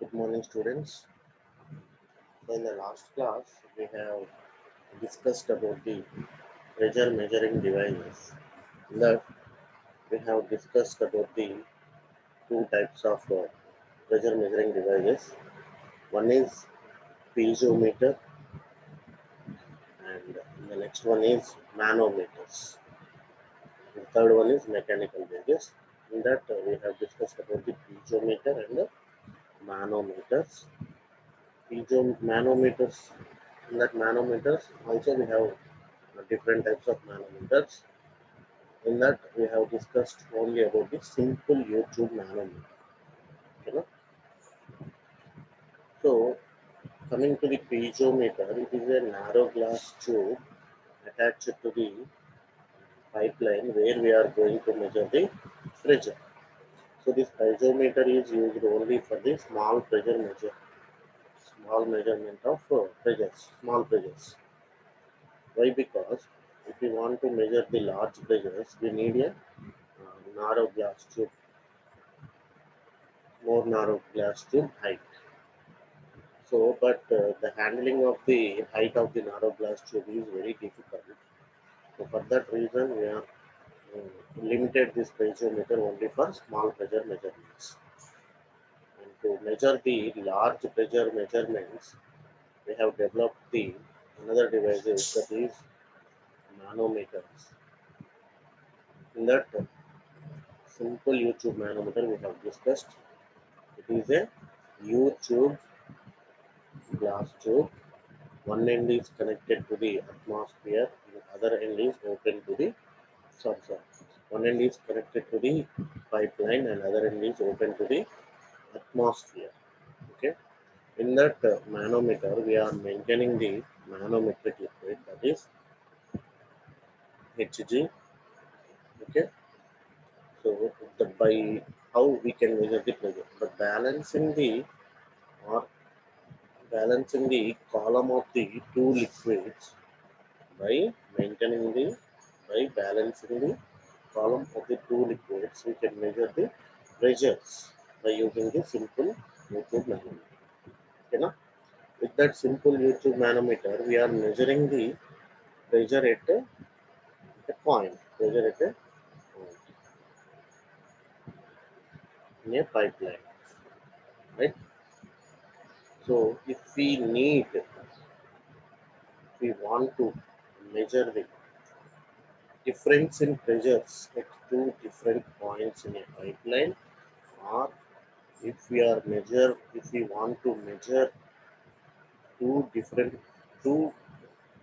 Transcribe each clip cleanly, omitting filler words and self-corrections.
Good morning, students. In the last class, we have discussed about the pressure measuring devices. In that, we have discussed about the two types of pressure measuring devices. One is piezometer, and the next one is manometers. The third one is mechanical gauges. In that, we have discussed about the piezometer and the manometers. Manometers. In that manometers, also we have different types of manometers. In that, we have discussed only about the simple YouTube manometer. You know? So, coming to the piezometer, it is a narrow glass tube attached to the pipeline where we are going to measure the pressure. So, this piezometer is used only for the small measurement of small pressures. Why? Because if we want to measure the large pressures, we need a narrow glass tube, more narrow glass tube height. So, but the handling of the height of the narrow glass tube is very difficult. So, for that reason, we are limited this piezometer only for small pressure measurements. And to measure the large pressure measurements, we have developed the another devices that is manometers. In that simple YouTube manometer we have discussed, it is a U-tube glass tube. One end is connected to the atmosphere, the other end is open to the sorry. One end is connected to the pipeline and other end is open to the atmosphere. Okay. In that manometer, we are maintaining the manometric liquid, that is Hg. Okay. So by how we can measure the pressure, but or balancing the column of the two liquids by maintaining the by balancing the column of the two liquids, we can measure the pressures by using the simple YouTube manometer. Okay, na? With that simple YouTube manometer, we are measuring the pressure at a point, pressure at a point in a pipeline, right? So, if we want to measure the difference in pressures at two different points in a pipeline, or if we want to measure two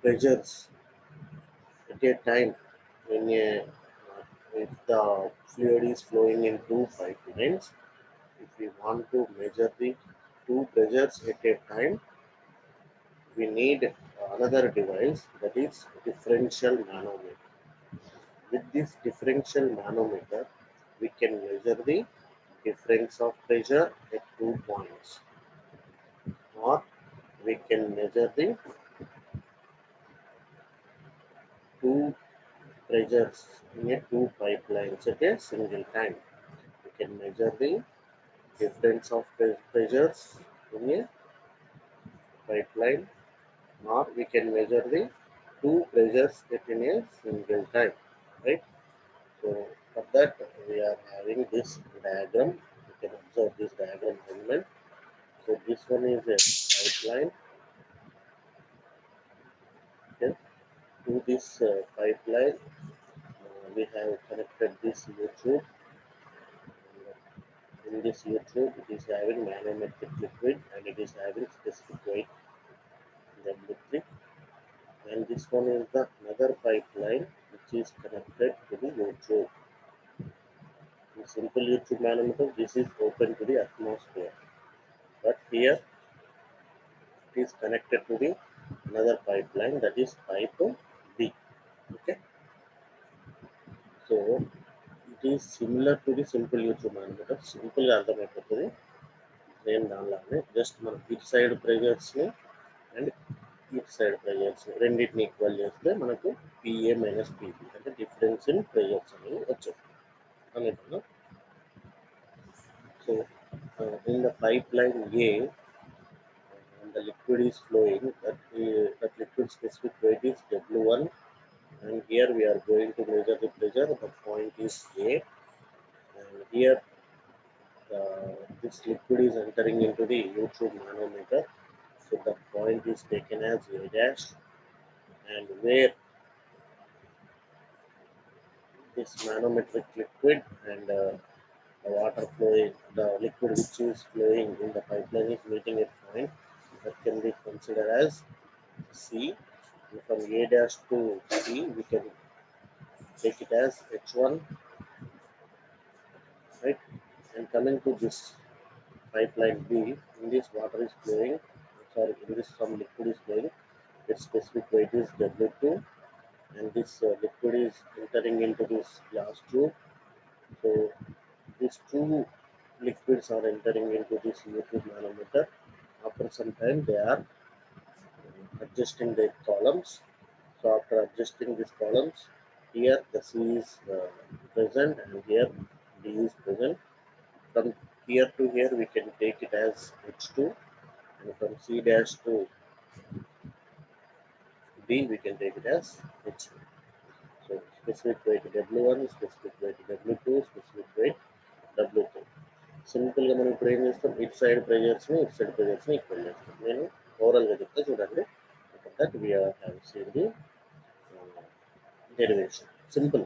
pressures at a time when if the fluid is flowing in two pipelines, if we want to measure the two pressures at a time, we need another device, that is differential manometer. With this differential manometer, we can measure the difference of pressure at 2 points, or we can measure the two pressures in a two pipelines at a single time. We can measure the difference of pressures in a pipeline, or we can measure the two pressures at in a single time, right? So for that we are having this diagram. You can observe this diagram element. So this one is a pipeline. Okay. To this pipeline, we have connected this YouTube. In this YouTube, it is having manometric liquid and it is having specific weight W3. And this one is the another pipeline which is connected to the YouTube. In simple YouTube manometer, this is open to the atmosphere. But here it is connected to the another pipeline, that is pipe B. Okay. So it is similar to the simple YouTube manometer. Simple అర్థమైపోతుంది same దానిలానే just మనం ఇటు side pressures ని and ఇటు side pressures రెండింటిని equal చేస్తే మనకు PA minus PB అంటే difference in pressures అనేవి వచ్చాయి అన్నట్టు. So in the pipeline A, and the liquid is flowing, that liquid specific weight is W1, and here we are going to measure the pressure. The point is A, and here this liquid is entering into the U-tube manometer. So the point is taken as A dash, and where this manometric liquid and the water flowing, the liquid which is flowing in the pipeline is meeting a point that can be considered as C. And from A dash to C, we can take it as H1, right? And coming to this pipeline B, in this water is flowing, sorry, in this some liquid is flowing, its specific weight is W2, and this liquid is entering into this glass tube. So these two liquids are entering into this U-tube manometer. After some time, they are adjusting the columns. So after adjusting these columns, here the C is present and here D is present. From here to here, we can take it as H2, and from C dash to D, we can take it as H2. So specific weight W1, specific weight W2, specific weight W3. సింపుల్గా మనం ఇప్పుడు ఏం చేస్తాం, it side ప్రెజర్స్ని equal చేస్తాం. నేను ఓవరాల్గా చెప్తే చూడండి. That we have seen the derivation. Simple.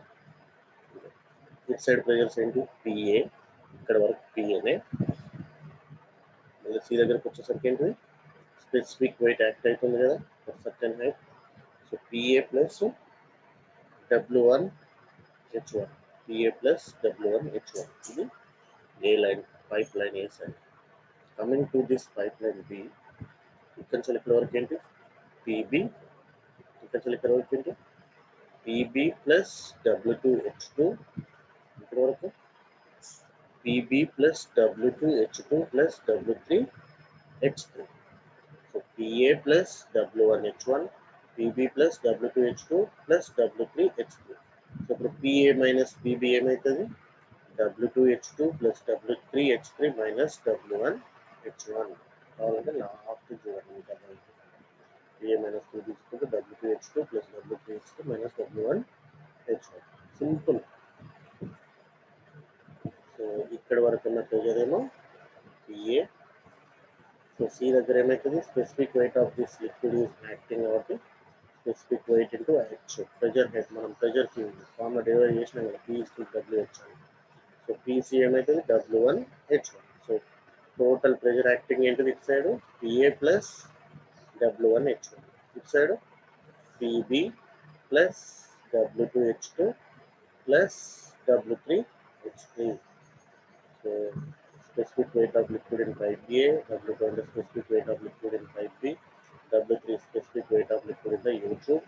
It side pressures ఏంటి, పిఏ, ఇక్కడ వరకు పిఏనే. మళ్ళీ సి దగ్గరకు వచ్చేసరికి ఏంటి, స్పెసిఫిక్ వెయిట్ యాక్ట్ అవుతుంది కదా for certain height. So PA plus W1 H1, PA plus W1 H1, ఇది A line, pipe line A side. Coming to this pipe line B, ఇక్కడ నుంచి ఇక్కడ వరకు ఏంటి, పిబి, ఇక్కడ నుంచి ఇక్కడ వరకు ఏంటి, పిబి ప్లస్ W2H2, ఇక్కడ వరకు PB plus W2H2 plus W3H3. So PA plus W1H1, PB plus W2H2 plus W3H3. So ఇప్పుడు పిఏ మైనస్ పిబి ఏమవుతుంది, W2H2 plus W3H3 minus W1H1. కావాలంటే లాస్ట్ చూడండి, PA minus PB is equal to W2H2 plus W3H2 minus W1H1. Simple. So ఇక్కడ వరకు ఉన్న pressure ఏమో PA. So C దగ్గర ఏమవుతుంది, specific weight of this liquid is acting కాబట్టి specific weight into H, pressure head. మనం pressure కి formula divide చేసినాం కదా, P is to WH. So PC ఏమవుతుంది, W1H1. So total pressure acting ఏంటిది ఇటు సైడ్, PA ప్లస్ W1H1, ఇటు side PB plus W2H2 plus W3H3. So specific weight of liquid in pipe A, W2 is the specific weight of liquid in pipe B, W3 specific weight of liquid in the U-tube,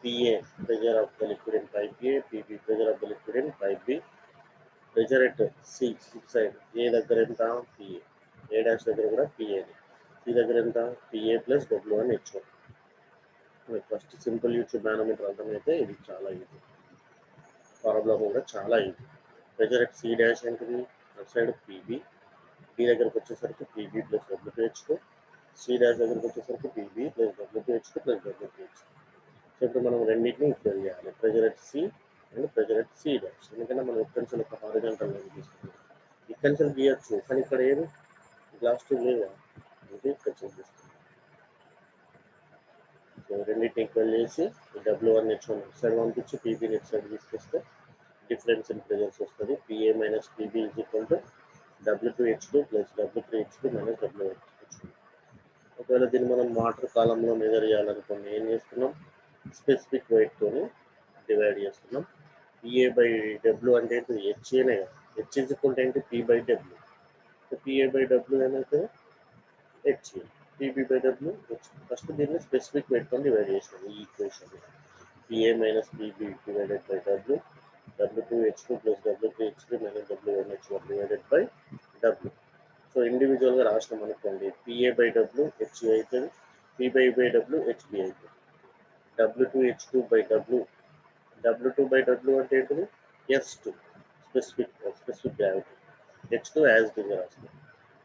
PA pressure of the liquid in pipe A, PB pressure of the liquid in pipe B, pressure at C side, A దగ్గర ఎంత, PA, A dash దగ్గర కూడా PA, C దగ్గర ఎంత, PA plus W1H1. First simple U tube manometer అర్థమైతే ఇది చాలా easy, problem కూడా చాలా easy. Pressure at C dash ఏంటిది, అటు సైడ్ పీబీ, బి దగ్గరకు వచ్చేసరికి PB plus W2H2, C dash దగ్గరకు వచ్చేసరికి PB plus W2H2 plus W3H2. So ఇప్పుడు మనం రెండింటిని ఈక్వల్ చేయాలి, pressure at C and pressure at C dash. ఎందుకంటే మనం ఇక్కడి నుంచి ఒక హారిజాంటల్ లైన్ తీసుకుంటాం, ఇక్కడి నుంచి గీయచ్చు, కానీ ఇక్కడ ఏది గ్లాస్ ట్యూబ్ లేదా, ఇది ఇక్కడ చూపిస్తాం. సో రెండింటిని ఈక్వల్ చేసి W1H1 నెక్స్ట్ సైడ్ పంపించి పీబీ నెక్స్ట్ సైడ్ తీసుకొస్తే డిఫరెన్స్ ఇన్ ప్రెజర్స్ వస్తుంది. PA minus PB is equal to W2H2 plus W3H2 minus W1H2. ఒకవేళ దీన్ని మనం వాటర్ కాలంలో మెజర్ చేయాలనుకోండి, ఏం చేస్తున్నాం, స్పెసిఫిక్ వెయిట్తో డివైడ్ చేస్తున్నాం. PA బై W అంటే ఏంటి, HAనే కదా, H ఈజ్ ఈక్వల్ టు ఏంటి, P by W. So PA by W ఏమవుతుంది, HA, PB by W. First దీన్ని స్పెసిఫిక్ వెయిట్తో డివైడ్ చేసాం ఈ equation. PA minus PB divided by W, W2H2 plus W3H3 minus W1H1 divided by W. So ఇండివిజువల్గా రాసినాం అనుకోండి, PA by W HA అవుతుంది, PB by W HB అవుతుంది. W2H2 by W, W2 by W అంటే ఏంటిది, S2 specific gravity, H2 as డిగా రాసినాం.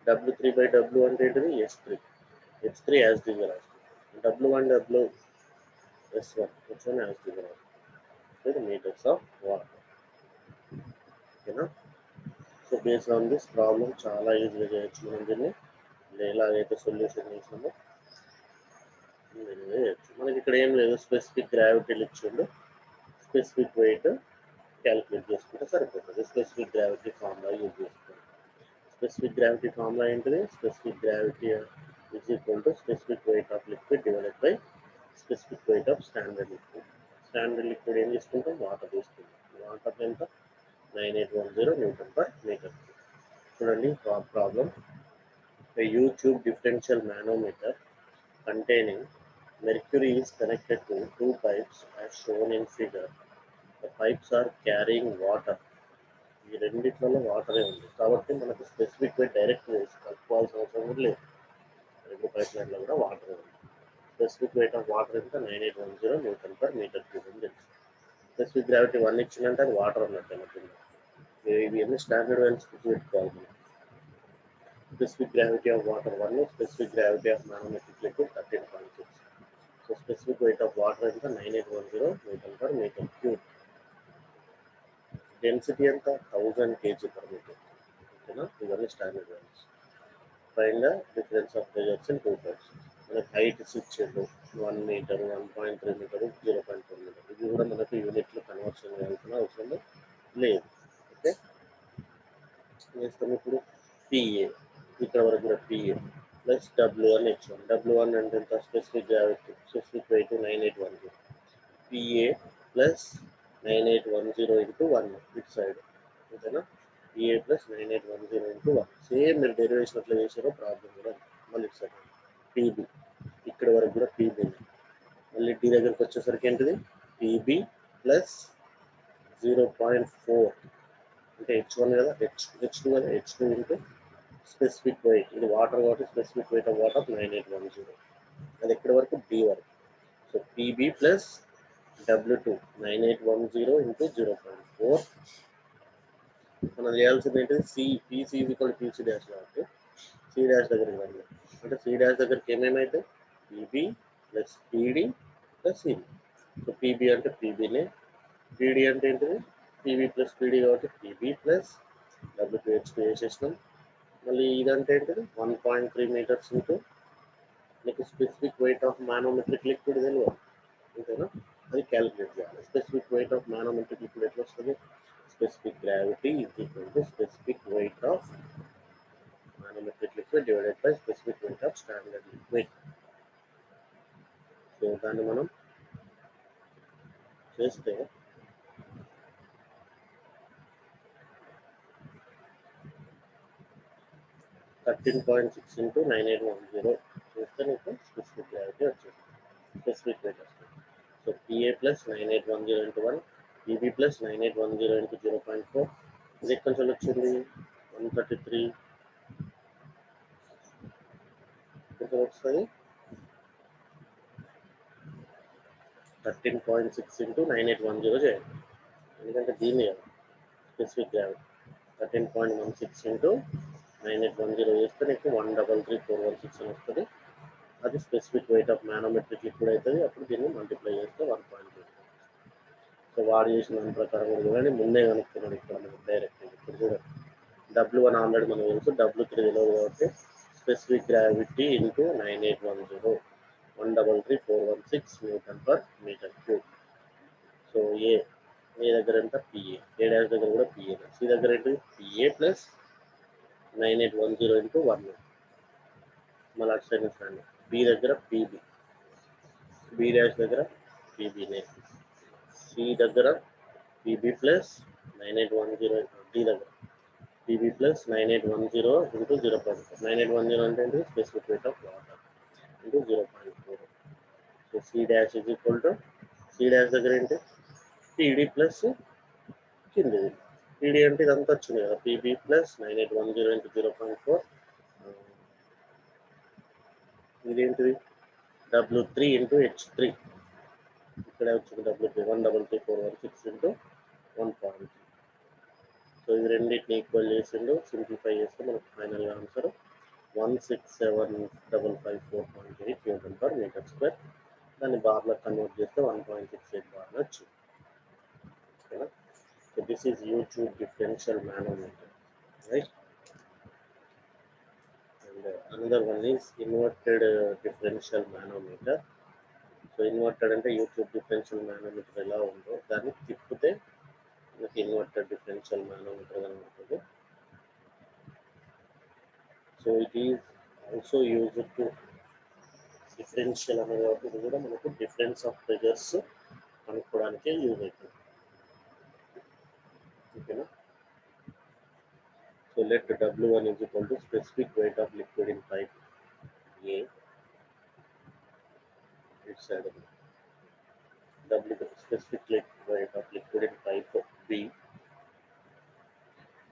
W3/W అంటే ఏంటిది H3 యాజ్ ది రాస్తుంది. W1 S1 యాజ్ ది రాస్తుంది మీటర్స్ ఆఫ్ వాటర్. ఓకేనా? So based on this problem చాలా ఈజీగా చేయొచ్చు మనం దీన్ని. ఎలాగైతే సొల్యూషన్ చేసామో చేయొచ్చు. మనకి ఇక్కడ ఏం లేదు, స్పెసిఫిక్ గ్రావిటీలు ఇచ్చిండు, స్పెసిఫిక్ వెయిట్ క్యాలిక్యులేట్ చేసుకుంటే సరిపోతుంది. స్పెసిఫిక్ గ్రావిటీ ఫార్ములా యూజ్ చేసుకోండి. స్పెసిఫిక్ గ్రావిటీ ఫార్ములా ఏంటిది? Specific gravity is equal to specific weight of liquid divided by specific weight of standard liquid. Standard liquid ఏం తీసుకుంటాం? వాటర్ తీసుకుంటాం. వాటర్ ఎంత? 9810 Nm/m. చూడండి problem. A U-tube differential manometer containing mercury is connected to two pipes as shown in figure. The pipes are carrying water. ఈ రెండిట్లలో వాటరే ఉంది కాబట్టి మనకు స్పెసిఫిక్ వెయిట్ డైరెక్ట్ వేసి కలుపుకోవాల్సిన అవసరం కూడా లేదు. రెండు పైప్ లైన్లో కూడా వాటర్ ఉంది. స్పెసిఫిక్ వెయిట్ ఆఫ్ వాటర్ ఎంత? 9810 Nm/m అని తెలుసు. స్పెసిఫిక్ గ్రావిటీ 1 ఇచ్చిందంటే అది వాటర్ అన్నట్టు అనుకుంది. ఇవి అన్ని స్టాండర్డ్ వాల్యూస్ పెట్టుకోవాలి. Specific gravity of water 1, specific gravity of manometric liquid 13.6. So specific weight of water is 9810 Nm/m3. Density anta 1000 kg/m. Okay na? These are standard values. Find the difference of pressures in two pipes. మనకి height ఇచ్చిండు 1 meter, 1.3 meter, 0.4 meter. ఇది కూడా మనకి unit లో conversion చేయాల్సిన అవసరం లేదు. Okay, చేస్తాం ఇప్పుడు PA. ఇక్కడ వరకు కూడా PA ప్లస్ W1 ఇచ్చాం. W1 అంటే ఎంత? Specific gravity, specific weight 9810. PA plus 9810 into 1 ఇటు సైడ్. ఓకేనా? PA plus 9810 into 1. సేమ్ మీరు డెరివేషన్ అట్లా చేసారో ప్రాబ్లం కూడా మళ్ళీ ఇటు సైడ్. PB ఇక్కడ వరకు కూడా PB. మళ్ళీ D దగ్గరకు వచ్చేసరికి ఏంటిది? PB ప్లస్ 0.4 అంటే H1 కదా, H2 కదా, H2 ఇంటూ స్పెసిఫిక్ వెయిట్. ఇది వాటర్ కాబట్టి స్పెసిఫిక్ వెయిట్ ఆఫ్ వాటర్ 9810. అది ఎక్కడి వరకు? D వరకు. So PB plus W2 9810 into 0.4. మనం చేయాల్సింది ఏంటి? PC ఈక్వల్ PC డాష్ కాబట్టి C డాష్ దగ్గరికి వెళ్ళాలి. అంటే C డాష్ దగ్గరికి ఏమేమైతే? PB plus PD plus CD. So PB అంటే PBనే, PD అంటే ఏంటిది? PB ప్లస్ PD కాబట్టి PB ప్లస్ W2 H2 వేసేసినాం. మళ్ళీ ఇదంటే ఏంటిది? 1.3 meters ఇంటూ మీకు specific weight of manometric liquid తెలియదు. ఓకేనా? అది క్యాలిక్యులేట్ చేయాలి. Specific weight of manometric liquid ఎట్లా వస్తుంది? Specific gravity is equal to specific weight of manometric liquid divided by specific weight of standard liquid. So దాన్ని మనం చేస్తే 13.6 ఇంటూ 9810 చేస్తే నీకు స్పెసిఫిక్ గ్రావిటీ వచ్చేస్తుంది, స్పెసిఫిక్ వెయిట్ వస్తుంది. So PA plus 9810 into 1, PB plus 9810 into 0.4. ఇది ఎక్కడి నుంచి వచ్చింది? 133 ఇక్కడ వస్తుంది. 13.6 ఇంటూ 9810 చేయండి, ఎందుకంటే దీన్ని స్పెసిఫిక్ గ్రావిటీ 13.16 ఇంటూ 9810 చేస్తే నీకు 133,416 అని వస్తుంది. అది specific weight of manometric liquid అవుతుంది. అప్పుడు దీన్ని మల్టిప్లై చేస్తే 1.2. సో వాడు చేసిన దాని ప్రకారం కూడా చూడండి, ముందే కనుక్కున్నాడు ఇక్కడ మనకు డైరెక్ట్. ఇప్పుడు చూడండి, W1 ఆల్రెడీ మనకు తెలుసు, W3 తెలియదు కాబట్టి specific gravity into 9810 133,416 Nm/m3. So A దగ్గర ఎంత? PA. A డాష్ దగ్గర కూడా PA. C దగ్గర ఏంటి? PA plus 9810 into 1. మళ్ళీ అటు సైడ్ నుంచి B దగ్గర PB, B డాష్ దగ్గర PBనే. C దగ్గర PB ప్లస్ 9810 D దగ్గర PB ప్లస్ 9810 ఇంటూ 0.4. 9810 అంటే ఏంటి? Specific weight of water into 0.4. So C dash is equal to C dash దగ్గర ఏంటి? PD ప్లస్ కిందది PD అంటే ఇదంతా వచ్చింది కదా, PB ప్లస్ 9810 ఇంటూ 0.4. ఇదేంటిది? W3 into H3. ఇక్కడ వచ్చింది W3 133,416 ఇంటూ 1.3. సో ఇది రెండింటిని ఈక్వల్ చేసిండు. సింప్లిఫై చేస్తే మనకు final answer 167,554.8 newton per metre square. దాన్ని బార్లో కన్వర్ట్ చేస్తే 1.68 బార్ వచ్చింది. ఓకేనా? So this is U tube differential manometer, right? And another one is inverted differential manometer. So inverted అంటే యూట్యూబ్ డిఫరెన్షియల్ మానోమీటర్ ఎలా ఉందో దాన్ని తిప్పితే మనకి ఇన్వర్టెడ్ డిఫరెన్షియల్ మానోమీటర్ అని ఉంటుంది. So it is also used to differential అనే కాబట్టి ఇది కూడా మనకు డిఫరెన్స్ ఆఫ్ ప్రెజర్స్ కనుక్కోవడానికే యూజ్ అవుతుంది. ఓకేనా? So let W1 is equal to specific weight of liquid in pipe A. It's said W specific weight of liquid in pipe B.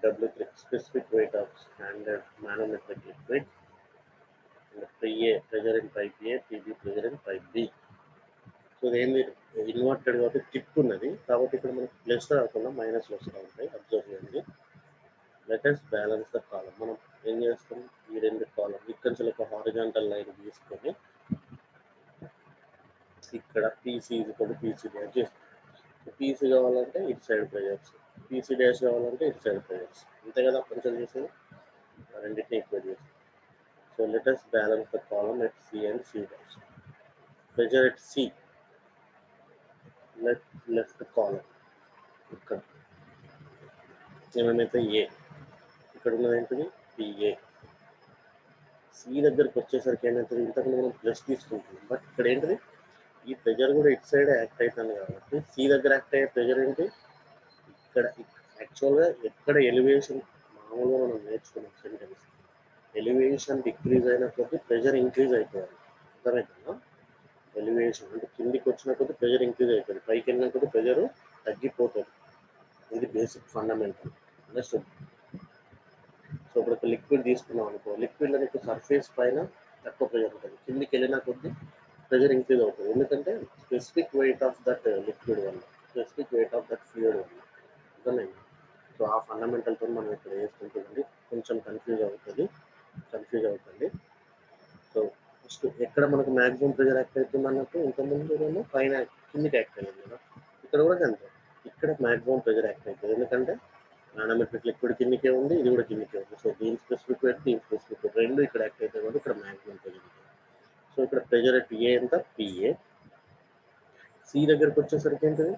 W specific weight of standard manometric liquid. And PA pressure in pipe A, PB pressure in pipe B. So ఇదేంటి inverted కాబట్టి tip ఉన్నది కాబట్టి ఇక్కడ మనకి plus రాకుండా minus వస్తూ ఉంటాయి. Observe చేయండి. లెటర్స్ బ్యాలెన్స్ ద కాలం. మనం ఏం చేస్తాం, ఈ రెండు కాలం ఇక్కడ నుంచి ఒక హారిజాంటల్ లైన్ తీసుకొని ఇక్కడ పీసీ పీసీ డాష్ చేస్తాం. పీసీ కావాలంటే ఇటు సైడ్ ప్రెజర్స్, పీసీ డాష్ కావాలంటే ఇటు సైడ్ ప్రెజర్స్, అంతే కదా కొంచెం చేసేది. రెండింటిని ఈక్వేట్ చేస్తాం. So let us balance the column at C and C dash. Pressure at C, left column ఇక్కడ ఏమైతే ఏ, ఇక్కడ ఉన్నది ఏంటిది పిఏ. సి దగ్గరకు వచ్చేసరికి ఏమవుతుంది, ఇంతకుముందు మనం ప్లస్ తీసుకుంటాం బట్ ఇక్కడ ఏంటిది ఈ ప్రెజర్ కూడా ఇటు సైడ్ యాక్ట్ అవుతుంది కాబట్టి సి దగ్గర యాక్ట్ అయ్యే ప్రెజర్ ఏంటి ఇక్కడ. యాక్చువల్గా ఎక్కడ ఎలివేషన్ మామూలుగా మనం నేర్చుకున్నాం సెంటెన్స్, ఎలివేషన్ డిక్రీజ్ అయిన కొద్దీ ప్రెజర్ ఇంక్రీజ్ అయిపోవాలి. అర్థమవుతుందా? ఎలివేషన్ అంటే కిందికి వచ్చిన కొద్దీ ప్రెజర్ ఇంక్రీజ్ అయిపోయింది, పైకి వెళ్ళిన కొద్దీ ప్రెజర్ తగ్గిపోతుంది. ఇది బేసిక్ ఫండమెంటల్. అండర్స్టూడ్? సో ఇప్పుడు ఒక లిక్విడ్ తీసుకున్నాం అనుకో, లిక్విడ్లో నీకు సర్ఫేస్ పైన తక్కువ ప్రెజర్ ఉంటుంది, కిందికి వెళ్ళిన కొద్దీ ప్రెజర్ ఇంక్రీజ్ అవుతుంది. ఎందుకంటే specific weight of that liquid వల్ల, specific weight of that fluid వల్ల. అర్థమైంది? సో ఆ ఫండమెంటల్తో మనం ఇక్కడ వేసుకుంటుంది. కొంచెం కన్ఫ్యూజ్ అవుతుంది. సో ఫస్ట్ ఎక్కడ మనకు మ్యాక్సిమం ప్రెజర్ యాక్ట్ అవుతుంది అన్నట్టు ఇంతకుముందు ఏమో పైన కిందికి యాక్ట్ అయ్యింది కదా, ఇక్కడ కూడా అంతే. ఇక్కడ మ్యాక్సిమం ప్రెజర్ యాక్ట్ అవుతుంది ఎందుకంటే మానోమెట్రిక్ లిక్విడ్ కిందికే ఉంది, ఇది కూడా కిందికే ఉంది. సో దీని స్పెసిఫిక్ వెయిట్, దీని స్పెసిఫిక్ వెయిట్ రెండు ఇక్కడ యాక్ట్ అవుతాయి కాబట్టి ఇక్కడ మ్యాక్సిమం ప్రెజర్ ఉంటుంది. సో ఇక్కడ ప్రెజర్ ఎట్ ఏ ఎంత పిఏ. సి దగ్గరకు వచ్చేసరికి ఏంటిది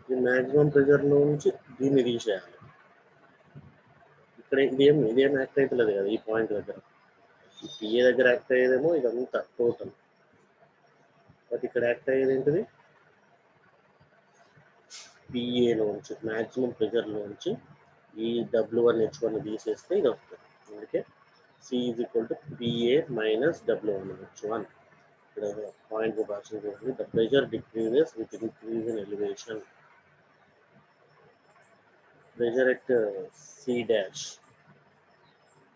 ఈ మ్యాక్సిమం ప్రెజర్లో నుంచి దీన్ని తీసేయాలి. ఇక్కడ ఇదేం యాక్ట్ అవుతలేదు కదా ఈ పాయింట్ దగ్గర. ఈ పిఏ దగ్గర యాక్ట్ అయ్యేదేమో ఇదంతా టోటల్, బట్ ఇక్కడ యాక్ట్ అయ్యేది ఏంటిది పిఏలోంచి మ్యాక్సిమం ప్రెజర్లోంచి ఈ W1H1 తీసేస్తే ఇది వస్తుంది. అందుకే C is equal to PA minus W1H1. ఇక్కడ పాయింట్ రాసిన చూడండి, the pressure decreases with increase in elevation. Pressure at C dash,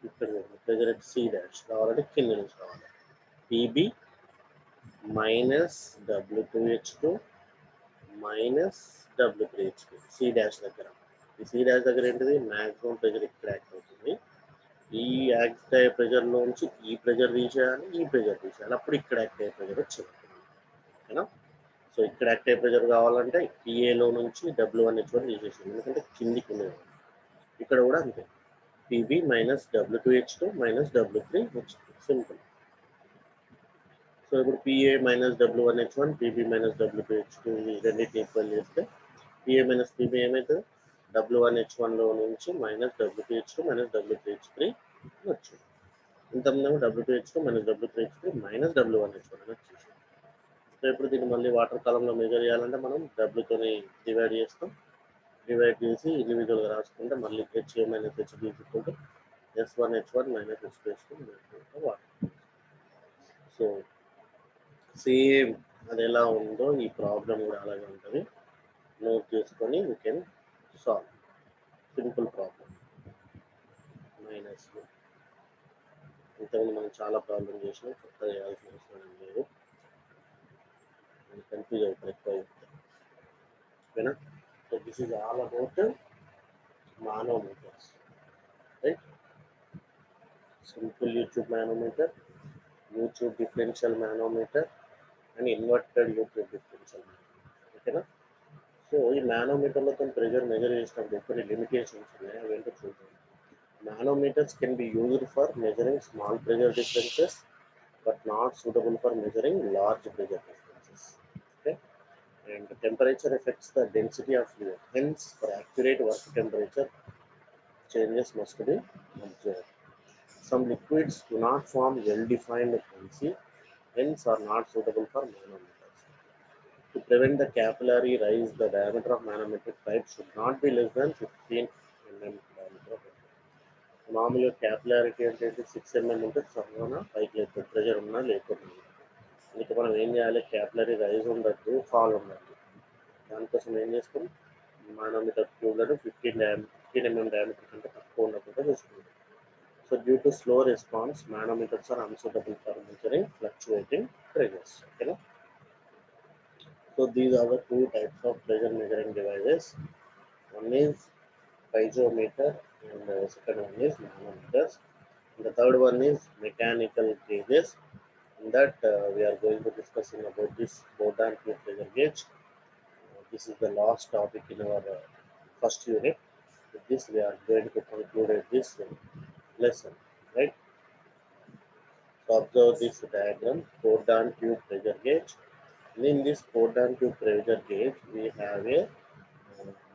ఇక్కడ ప్రెజర్ ఎట్ సి డాష్ రావాలంటే కింద నుంచి రావాలి. PB minus W2H2 minus W3H2 C dash దగ్గర. ఈ సి డాష్ దగ్గర ఏంటిది మ్యాక్సిమం ప్రెజర్ ఇక్కడ యాక్ట్ అవుతుంది. ఈ యాక్ట్ అయ్యే ప్రెజర్లోంచి ఈ ప్రెజర్ తీసేయాలి, ఈ ప్రెజర్ తీసేయాలి, అప్పుడు ఇక్కడ యాక్ట్ అయ్యే ప్రెజర్ వచ్చింది. ఓకేనా? సో ఇక్కడ యాక్ట్ అయ్యే ప్రెజర్ కావాలంటే పిఏలో నుంచి W1H1 తీసేసింది ఎందుకంటే కిందికి ఉంది. ఇక్కడ కూడా అంతే, PB minus W2H2 minus W3H2, simple. So ఇప్పుడు PA minus W1H1, PB minus W2H2 రెండింటిని ఈక్వల్ చేస్తే పిఏ మైనస్ పిబి ఏమవుతుంది, W1H1లో నుంచి మైనస్ W2H2 మైనస్ W3H3 వచ్చింది. ఇంతకుముందు W2H2 minus W3H3 minus W1H1 అని వచ్చేసింది. సో ఇప్పుడు దీన్ని మళ్ళీ వాటర్ కాలంలో మెజర్ చేయాలంటే మనం డబ్ల్యూతోని డివైడ్ చేస్తాం, డివైడ్ చేసి ఇండివిజువల్గా రాసుకుంటే మళ్ళీ HA minus HB equal S1H1 minus S2H2 water. So same అది ఎలా ఉందో ఈ ప్రాబ్లం కూడా అలాగే ఉంటుంది. నోట్ చేసుకొని you can solve. Simple problem minus. ఇంతకుముందు మనం చాలా ప్రాబ్లం చేసినాం, కొత్తగా చేయాల్సిన అవసరం లేదు, కన్ఫ్యూజ్ అవుతుంది ఎక్కువ. ఓకేనా? So this is all about manometers, right? simple YouTube manometer, YouTube differential manometer, and inverted YouTube differential manometer. Okay, na? So ఈ మానోమీటర్లతో ప్రెజర్ మెజర్ చేసినప్పుడు కొన్ని లిమిటేషన్స్ ఉన్నాయి, అవేంటో చూద్దాం. Manometers can be used for measuring small pressure differences but not suitable for measuring large pressure differences. Okay, and the temperature affects the density of fluid. Hence, for accurate work temperature changes must be observed. Some liquids do not form well-defined Nc, hence are not suitable for manometers. To prevent the capillary rise, the diameter of manometric pipe should not be less than 15 mm diameter of pipe. మామూలుగా capillarity అంటే 6 mm ఉంటే సమాన పైకి లేదు, pressure ఉన్నా లేకుండా. అందుకే మనం ఏం చేయాలి, క్యాపిలరీ రైజ్ ఉండద్దు, ఫాల్ ఉండద్దు. దానికోసం ఏం చేస్తాం, మానోమీటర్ ట్యూబ్లను 15 mm డయామీటర్ కంటే తక్కువ ఉండకుండా చూసుకుంటాం. So due to slow response manometers are unsuitable for measuring fluctuating pressures. ఓకేనా. So these are the two types of pressure measuring devices. One is piezometer and second one is manometers. And the third one is mechanical gauges. In that we are going to discussing about this Bourdon tube pressure gauge. This is the last topic in our first unit. With this we are going to conclude this lesson, right? So observe this diagram, Bourdon tube pressure gauge. And in this Bourdon tube pressure gauge we have a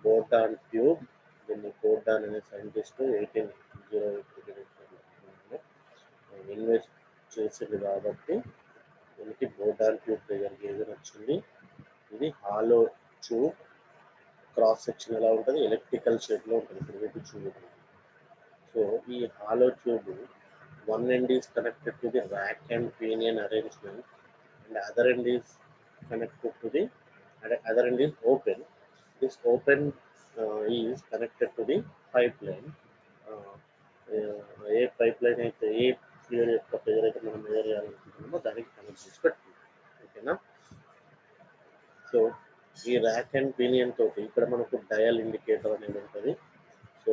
Bourdon tube. దీన్ని బోర్డాన్ అనే scientist 1808 invest చేసింది కాబట్టి దీనికి బోర్డాన్ tube pressure gauge అని వచ్చింది. ఇది hollow tube, cross section ఎలా ఉంటుంది, ఎలక్ట్రికల్ షేప్లో ఉంటుంది. ఇప్పుడు మీకు చూడండి. సో ఈ hollow tube one end is connected to the rack and pinion arrangement and other end is connected to the other end is open. This open is connected to the pipeline. A pipe line అయితే ఏ fluid యొక్క pressure అయితే మనం measure చేయాలనుకుంటున్నామో దానికి connect చేసి పెట్టుకుంటాం. ఓకేనా. So ఈ rack and pinion తోటి ఇక్కడ మనకు డయల్ ఇండికేటర్ అనేది ఉంటుంది. సో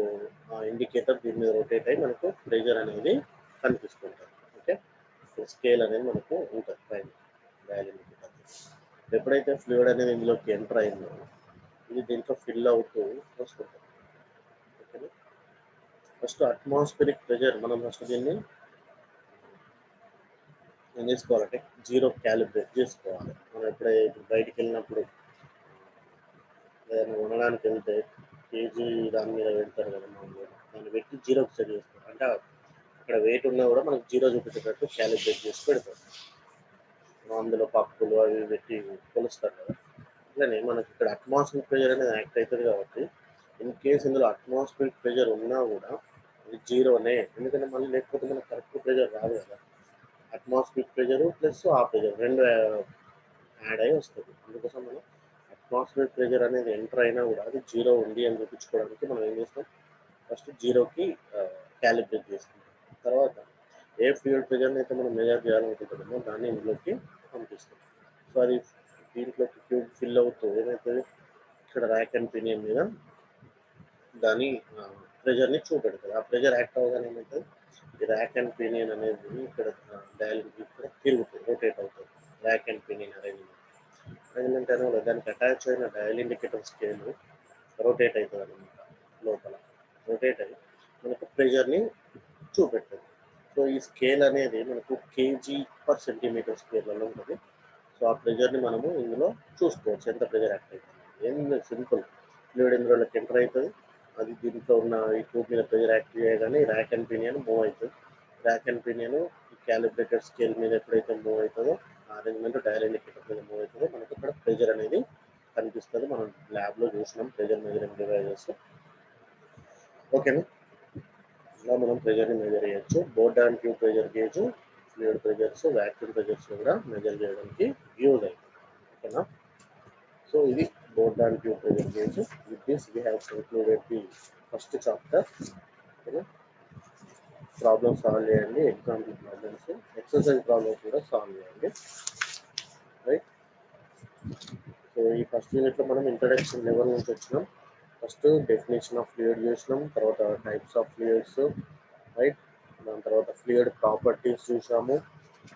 ఆ ఇండికేటర్ దీని మీద రొటేట్ అయ్యి మనకు ప్రెజర్ అనేది కనిపిస్తుంటుంది. ఓకే, స్కేల్ అనేది మనకు ఉంటుంది పైన డయల్ ఇండికేటర్. ఎప్పుడైతే ఫ్లూయిడ్ అనేది ఇందులోకి ఎంటర్ అయిందో ఇది దీంట్లో ఫిల్ అవుతూ వస్తుంటుంది. ఓకేనా. ఫస్ట్ అట్మాస్ఫిరిక్ ప్రెజర్ మనం ఫస్ట్ దీన్ని ఏం చేసుకోవాలంటే జీరో క్యాలిబ్రేట్ చేసుకోవాలి. మనం ఎప్పుడైతే బయటికి వెళ్ళినప్పుడు ఏదైనా ఉండడానికి వెళ్తే కేజీ దాని మీద పెడతారు కదా, మామూలుగా దాన్ని పెట్టి జీరోకి సెట్ చేసుకోవాలి. అంటే అక్కడ వెయిట్ ఉన్నా కూడా మనకు జీరో చూపించేటట్టు క్యాలిబ్రేట్ చేసి పెడతారు. అందులో పప్పులు అవి పెట్టి కొలుస్తారు కదా. అట్లనే మనకి ఇక్కడ అట్మాస్ఫిరిక్ ప్రెజర్ అనేది యాక్ట్ అవుతుంది కాబట్టి ఇన్ కేస్ ఇందులో అట్మాస్ఫిరిక్ ప్రెజర్ ఉన్నా కూడా అది జీరోనే, ఎందుకంటే మళ్ళీ లేకపోతే మనకు కరెక్ట్ ప్రెజర్ రాదు కదా. అట్మాస్ఫిరిక్ ప్రెజరు ప్లస్ ఆ ప్రెజర్ రెండు యాడ్ అయ్యి వస్తుంది. అందుకోసం మనం అట్మాస్ఫిరిక్ ప్రెజర్ అనేది ఎంటర్ అయినా కూడా అది జీరో ఉంది అని చూపించుకోవడానికి మనం ఏం చేస్తాం, ఫస్ట్ జీరోకి క్యాలిబ్రేట్ చేసుకుంటాం. తర్వాత ఏ ఫ్లూయిడ్ ప్రెజర్ని అయితే మనం మెజర్ చేయాలనుకుంటున్నామో దాన్ని ఇందులోకి పంపిస్తాం. సో అది దీంట్లోకి ట్యూబ్ ఫిల్ అవుతూ ఏమవుతుంది, ఇక్కడ ర్యాక్ అండ్ పినియన్ మీద దాని ప్రెజర్ని చూపెడుతుంది. ఆ ప్రెజర్ యాక్ట్ అవ్వగానే ఏమవుతుంది, ఈ ర్యాక్ అండ్ పినియన్ అనేది ఇక్కడ డయల్ ఇక్కడ తిరుగుతుంది, రొటేట్ అవుతుంది. ర్యాక్ అండ్ పినియన్ అరేంజ్మెంట్ అనేది దానికి అటాచ్ అయిన డయల్ ఇండికేటర్ స్కేల్ రొటేట్ అవుతుంది అనమాట. లోపల రొటేట్ అయ్యి మనకు ప్రెజర్ని చూపెడుతుంది. సో ఈ స్కేల్ అనేది మనకు కేజీ పర్ సెంటీమీటర్ స్క్వేర్లలో ఉంటుంది. సో ఆ ప్రెజర్ని మనము ఇందులో చూసుకోవచ్చు, ఎంత ప్రెజర్ యాక్ట్ అవుతుంది. ఏం సింపుల్, ఫ్లూయిడ్ ఇందులోకి ఎంటర్ అవుతుంది, అది దీంట్లో ఉన్న ఈ ట్యూబ్ మీద ప్రెజర్ యాక్ట్ చేయగానే ర్యాక్ అండ్ పినియన్ మూవ్ అవుతుంది. ర్యాక్ అండ్ పినియన్ ఈ క్యాలిబ్రేటెడ్ స్కేల్ మీద ఎప్పుడైతే మూవ్ అవుతుందో ఆ అరేంజ్మెంట్ డయల్ ఇండికేటర్ మీద మూవ్ అవుతుందో మనకు ఇక్కడ ప్రెజర్ అనేది కనిపిస్తుంది. మనం ల్యాబ్లో చూసినాం ప్రెజర్ మెజరింగ్ డివైజెస్. ఓకేనా, ఇలా మనం ప్రెజర్ని మెజర్ చేయొచ్చు. Bourdon tube pressure gauge fluid pressures, vacuum pressures కూడా మెజర్ చేయడానికి యూజ్ అవుతుంది. ఓకేనా. సో ఇది Bourdon tube pressure gauge. With this we have concluded the first chapter. ఓకేనా. ప్రాబ్లమ్స్ సాల్వ్ చేయండి, ఎగ్జాంపుల్ ప్రాబ్లమ్స్, ఎక్సర్సైజ్ ప్రాబ్లమ్స్ కూడా సాల్వ్ చేయండి, రైట్. సో ఈ ఫస్ట్ యూనిట్లో మనం ఇంట్రడక్షన్ లెవెల్ నుంచి వచ్చినాం. ఫస్ట్ డెఫినేషన్ ఆఫ్ ఫ్లూయిడ్ చూసినాం, తర్వాత టైప్స్ ఆఫ్ ఫ్లూయిడ్స్, రైట్. దాని తర్వాత ఫ్లూయిడ్ ప్రాపర్టీస్ చూసాము,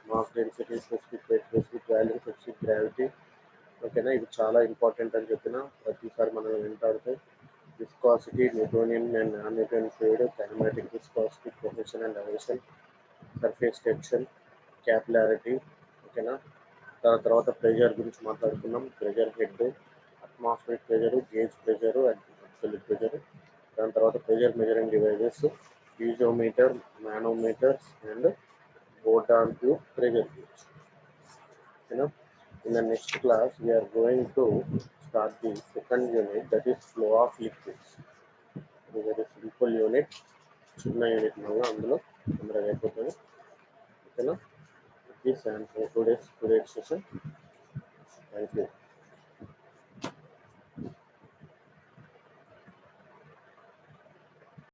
mass density, specific weight, specific volume, specific gravity. ఓకేనా, ఇది చాలా ఇంపార్టెంట్ అని చెప్పిన ప్రతిసారి మనం వెంటాడితే viscosity, Newtonian and non Newtonian fluid, kinematic viscosity, profession and direction, surface tension, capillarity. ఓకేనా, దాని తర్వాత ప్రెషర్ గురించి మాట్లాడుకున్నాం, pressure head, atmospheric pressure, gauge pressure and absolute pressure. దాని తర్వాత pressure measuring devices, piezometer, manometers and bottom tube pressure gauge. You know, in the next class we are going to start the second unit, that is flow of liquids. It is a very simple unit, చిన్న unit వల్ల అందులో తొందరగా అయిపోతుంది. ఓకేనా, this and for today's session. Thank you.